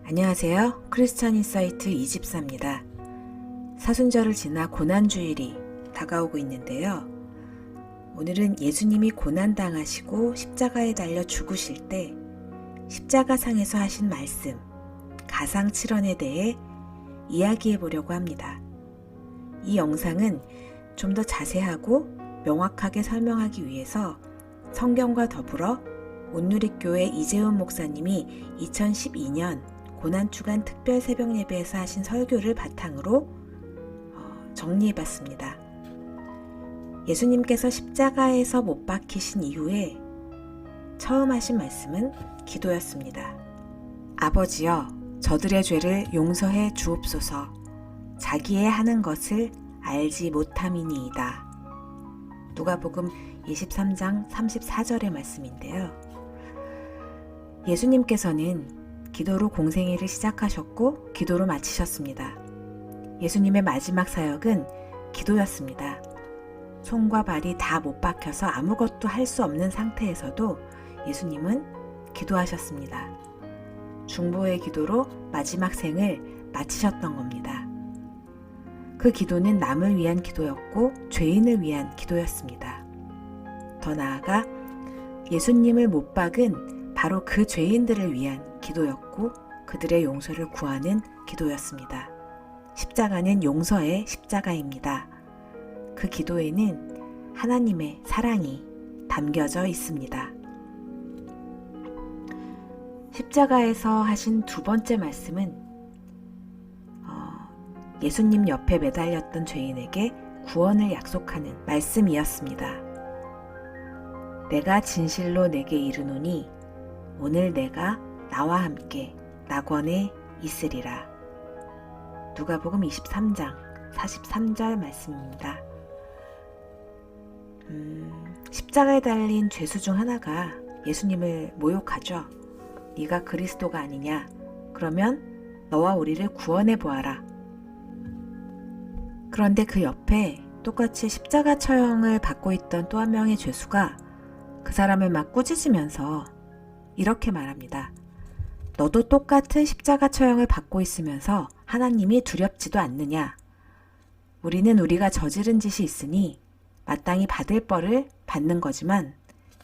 안녕하세요. 크리스천 인사이트 이집사입니다. 사순절을 지나 고난주일이 다가오고 있는데요. 오늘은 예수님이 고난당하시고 십자가에 달려 죽으실 때 십자가상에서 하신 말씀, 가상칠언에 대해 이야기해 보려고 합니다. 이 영상은 좀 더 자세하고 명확하게 설명하기 위해서 성경과 더불어 온누리교회 이재훈 목사님이 2012년 고난주간 특별 새벽 예배에서 하신 설교를 바탕으로 정리해봤습니다. 예수님께서 십자가에서 못 박히신 이후에 처음 하신 말씀은 기도였습니다. 아버지여, 저들의 죄를 용서해 주옵소서. 자기의 하는 것을 알지 못함이니이다. 누가복음 23장 34절의 말씀인데요. 예수님께서는 기도로 공생애를 시작하셨고 기도로 마치셨습니다. 예수님의 마지막 사역은 기도였습니다. 손과 발이 다 못 박혀서 아무것도 할 수 없는 상태에서도 예수님은 기도하셨습니다. 중보의 기도로 마지막 생을 마치셨던 겁니다. 그 기도는 남을 위한 기도였고 죄인을 위한 기도였습니다. 더 나아가 예수님을 못 박은 바로 그 죄인들을 위한 기도였고 그들의 용서를 구하는 기도였습니다. 십자가는 용서의 십자가입니다. 그 기도에는 하나님의 사랑이 담겨져 있습니다. 십자가에서 하신 두 번째 말씀은 예수님 옆에 매달렸던 죄인에게 구원을 약속하는 말씀이었습니다. 내가 진실로 내게 이르노니 오늘 내가 나와 함께 낙원에 있으리라. 누가복음 23장 43절 말씀입니다. 십자가에 달린 죄수 중 하나가 예수님을 모욕하죠. 네가 그리스도가 아니냐? 그러면 너와 우리를 구원해 보아라. 그런데 그 옆에 똑같이 십자가 처형을 받고 있던 또 한 명의 죄수가 그 사람을 막 꾸짖으면서 이렇게 말합니다. 너도 똑같은 십자가 처형을 받고 있으면서 하나님이 두렵지도 않느냐? 우리는 우리가 저지른 짓이 있으니 마땅히 받을 벌을 받는 거지만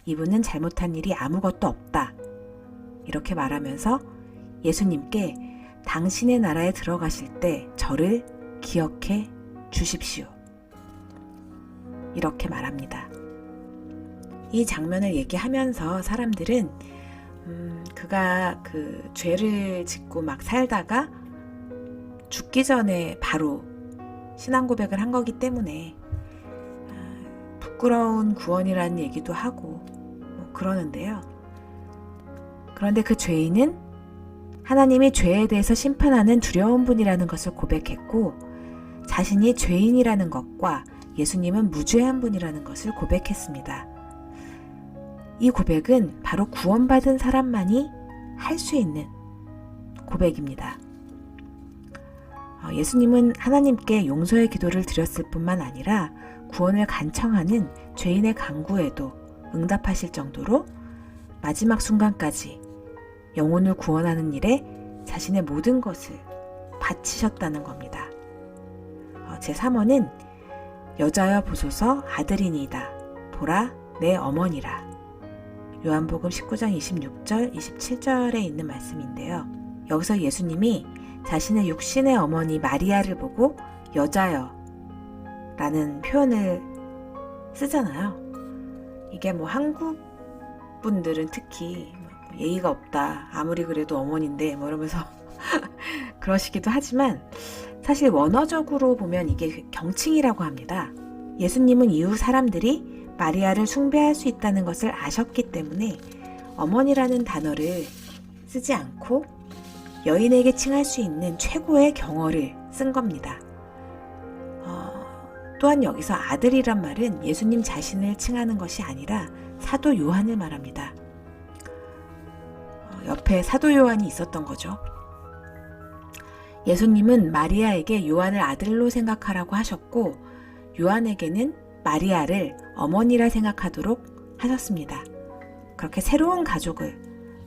이분은 잘못한 일이 아무것도 없다. 이렇게 말하면서 예수님께 당신의 나라에 들어가실 때 저를 기억해 주십시오. 이렇게 말합니다. 이 장면을 얘기하면서 사람들은 그가 그 죄를 짓고 막 살다가 죽기 전에 바로 신앙 고백을 한 거기 때문에 부끄러운 구원이라는 얘기도 하고 그러는데요. 그런데 그 죄인은 하나님이 죄에 대해서 심판하는 두려운 분이라는 것을 고백했고 자신이 죄인이라는 것과 예수님은 무죄한 분이라는 것을 고백했습니다. 이 고백은 바로 구원받은 사람만이 할 수 있는 고백입니다. 예수님은 하나님께 용서의 기도를 드렸을 뿐만 아니라 구원을 간청하는 죄인의 간구에도 응답하실 정도로 마지막 순간까지 영혼을 구원하는 일에 자신의 모든 것을 바치셨다는 겁니다. 제3호는 여자여 보소서 아들이니이다. 보라 내 어머니라. 요한복음 19장 26절 27절에 있는 말씀인데요. 여기서 예수님이 자신의 육신의 어머니 마리아를 보고 여자여 라는 표현을 쓰잖아요. 이게 한국 분들은 특히 예의가 없다. 아무리 그래도 어머니인데 이러면서 그러시기도 하지만 사실 원어적으로 보면 이게 경칭이라고 합니다. 예수님은 이후 사람들이 마리아를 숭배할 수 있다는 것을 아셨기 때문에 어머니라는 단어를 쓰지 않고 여인에게 칭할 수 있는 최고의 경어를 쓴 겁니다. 또한 여기서 아들이란 말은 예수님 자신을 칭하는 것이 아니라 사도 요한을 말합니다. 옆에 사도 요한이 있었던 거죠. 예수님은 마리아에게 요한을 아들로 생각하라고 하셨고 요한에게는 마리아를 어머니라 생각하도록 하셨습니다. 그렇게 새로운 가족을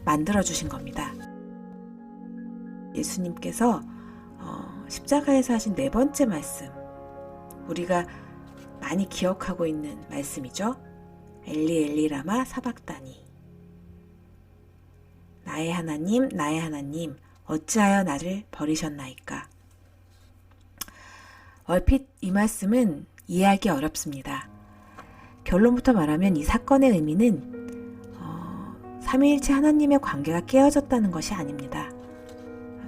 만들어주신 겁니다. 예수님께서 십자가에서 하신 네 번째 말씀, 우리가 많이 기억하고 있는 말씀이죠. 엘리 엘리 라마 사박다니, 나의 하나님 어찌하여 나를 버리셨나이까. 얼핏 이 말씀은 이해하기 어렵습니다. 결론부터 말하면 이 사건의 의미는 삼위일체 하나님의 관계가 깨어졌다는 것이 아닙니다.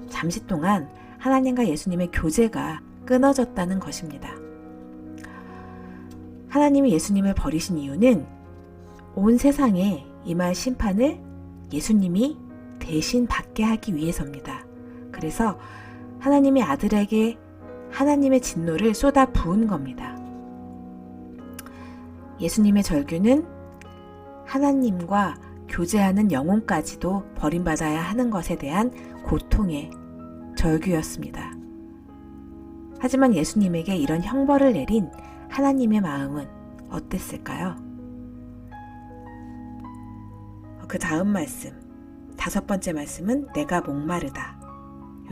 잠시 동안 하나님과 예수님의 교제가 끊어졌다는 것입니다. 하나님이 예수님을 버리신 이유는 온 세상에 임할 심판을 예수님이 대신 받게 하기 위해서입니다. 그래서 하나님의 아들에게 하나님의 진노를 쏟아 부은 겁니다. 예수님의 절규는 하나님과 교제하는 영혼까지도 버림받아야 하는 것에 대한 고통의 절규였습니다. 하지만 예수님에게 이런 형벌을 내린 하나님의 마음은 어땠을까요? 그 다음 말씀, 5번째 말씀은 내가 목마르다.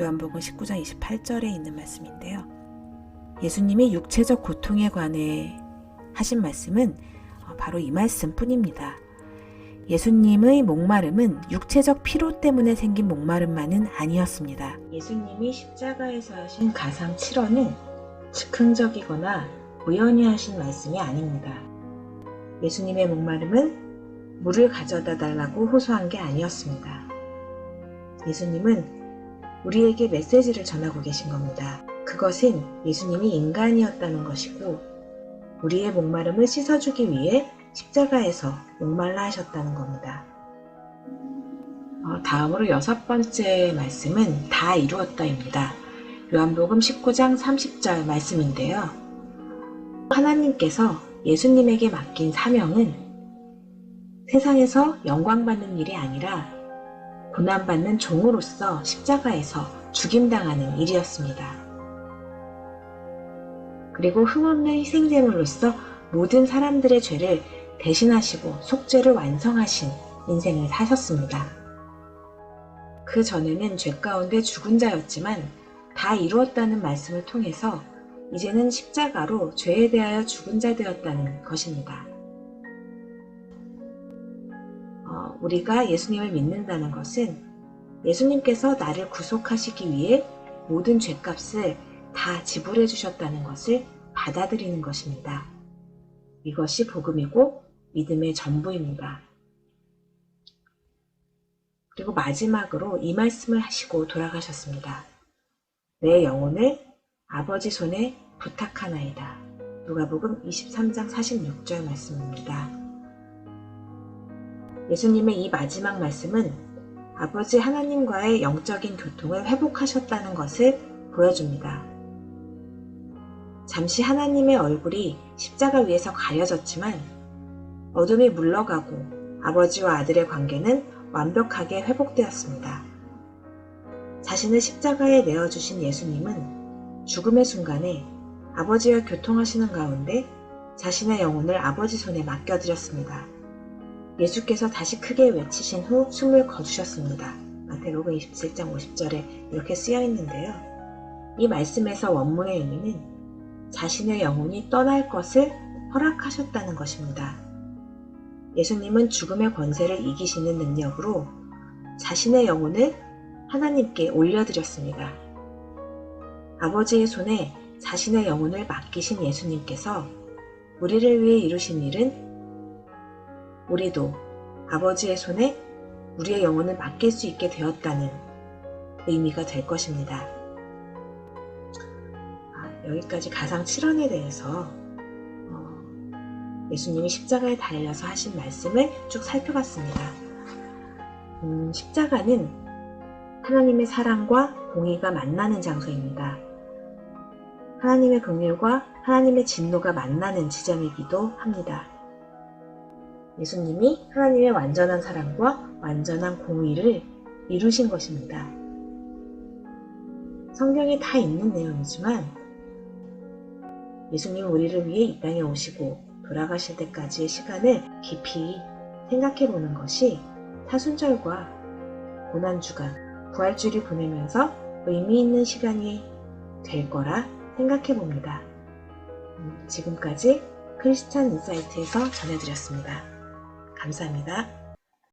요한복음 19장 28절에 있는 말씀인데요. 예수님이 육체적 고통에 관해 하신 말씀은 바로 이 말씀뿐입니다. 예수님의 목마름은 육체적 피로 때문에 생긴 목마름만은 아니었습니다. 예수님이 십자가에서 하신 가상 7언은 즉흥적이거나 우연히 하신 말씀이 아닙니다. 예수님의 목마름은 물을 가져다 달라고 호소한 게 아니었습니다. 예수님은 우리에게 메시지를 전하고 계신 겁니다. 그것은 예수님이 인간이었다는 것이고 우리의 목마름을 씻어주기 위해 십자가에서 목말라 하셨다는 겁니다. 다음으로 6번째 말씀은 다 이루었다입니다. 요한복음 19장 30절 말씀인데요. 하나님께서 예수님에게 맡긴 사명은 세상에서 영광받는 일이 아니라 고난받는 종으로서 십자가에서 죽임당하는 일이었습니다. 그리고 흠없는 희생제물로서 모든 사람들의 죄를 대신하시고 속죄를 완성하신 인생을 사셨습니다. 그 전에는 죄 가운데 죽은 자였지만 다 이루었다는 말씀을 통해서 이제는 십자가로 죄에 대하여 죽은 자 되었다는 것입니다. 우리가 예수님을 믿는다는 것은 예수님께서 나를 구속하시기 위해 모든 죄값을 다 지불해 주셨다는 것을 받아들이는 것입니다. 이것이 복음이고 믿음의 전부입니다. 그리고 마지막으로 이 말씀을 하시고 돌아가셨습니다. 내 영혼을 아버지 손에 부탁하나이다. 누가복음 23장 46절 말씀입니다. 예수님의 이 마지막 말씀은 아버지 하나님과의 영적인 교통을 회복하셨다는 것을 보여줍니다. 잠시 하나님의 얼굴이 십자가 위에서 가려졌지만 어둠이 물러가고 아버지와 아들의 관계는 완벽하게 회복되었습니다. 자신을 십자가에 내어주신 예수님은 죽음의 순간에 아버지와 교통하시는 가운데 자신의 영혼을 아버지 손에 맡겨드렸습니다. 예수께서 다시 크게 외치신 후 숨을 거두셨습니다. 마태복음 27장 50절에 이렇게 쓰여 있는데요. 이 말씀에서 원문의 의미는 자신의 영혼이 떠날 것을 허락하셨다는 것입니다. 예수님은 죽음의 권세를 이기시는 능력으로 자신의 영혼을 하나님께 올려드렸습니다. 아버지의 손에 자신의 영혼을 맡기신 예수님께서 우리를 위해 이루신 일은 우리도 아버지의 손에 우리의 영혼을 맡길 수 있게 되었다는 의미가 될 것입니다. 여기까지 가상 7언에 대해서 예수님이 십자가에 달려서 하신 말씀을 쭉 살펴봤습니다. 십자가는 하나님의 사랑과 공의가 만나는 장소입니다. 하나님의 긍휼과 하나님의 진노가 만나는 지점이기도 합니다. 예수님이 하나님의 완전한 사랑과 완전한 공의를 이루신 것입니다. 성경에 다 있는 내용이지만 예수님 우리를 위해 이 땅에 오시고 돌아가실 때까지의 시간을 깊이 생각해 보는 것이 사순절과 고난주간, 부활주일을 보내면서 의미 있는 시간이 될 거라 생각해 봅니다. 지금까지 크리스찬 인사이트에서 전해드렸습니다. 감사합니다.